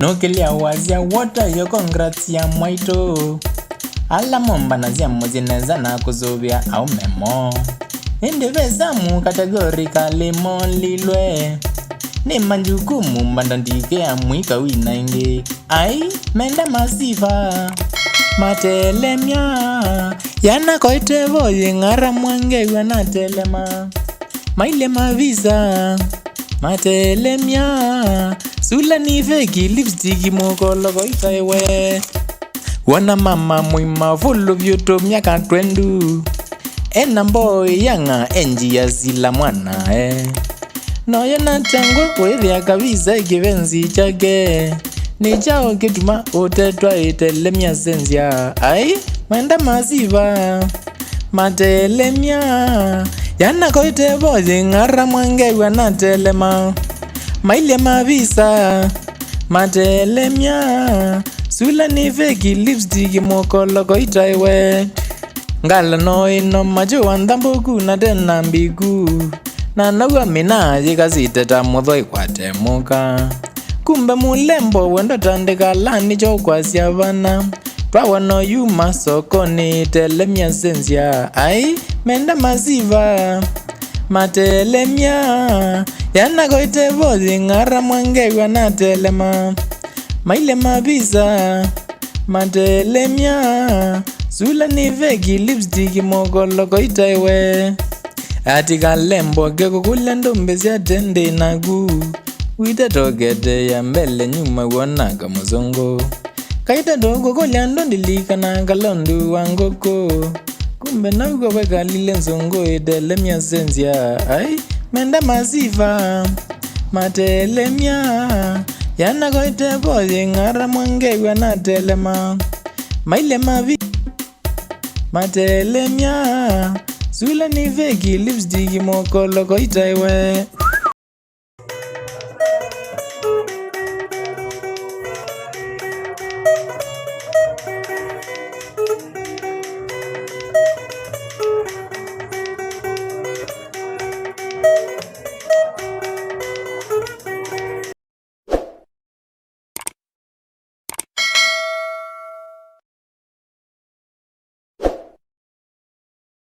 No kilia wazia water yo congrats ya mwaito. Ala momba na zia mozineza na kuzubia au memo. Indiveza mu categorically molilwe. Ni manjukumu mbandandike ya mwika wina inge. Ai, menda masiva. Matelemya. Yana koite voye ngara mwange wana telema. Maile Mavisa. Matelemya. Sula ni feki lipstick moko logo itaiwe. Wana mama mwima volo vyoto miaka twendu. Ena boy yanga enji ya zila mwana No yana chango kwevya kabisa ikivenzi chake. Ni chao kituma utetwa itelemya senzia. Ai, mwenda masiva. Matelemya. Yana koite boje ngara mwange wana telema. Maile Mavisa. Matelemya. Sula ni feki lipstick moko logo itaiwe. Ngala no ino majo wandamboku na tena mbigu. Na nawa minaji kasiteta mudhoi kwa temuka. Kumbe mulembo wendo tandika lani jo kwa siavana. Twawa no yuma sokoni itelemya senzia. Ai, menda masiva. Matelemya. Yana koite bozi ngara mwange wana telema. Maile Mavisa. Matelemya. Sula ni feki lipstick moko logo itaiwe. Atika lembo keko kulendo mbezi atende nagu. Wita togete ya mbele nyuma wanaka muzongo. Kaita dogo kolyando ndilika na kalondu wangoko. Kumbe na uko weka lile nzongo itelemya senzia. Ai, menda masiva. Matelemya. Yana koite boje ngara mwange wana telema. Maile Mavisa. Matelemya. Sula ni feki lipstick moko logo itaiwe.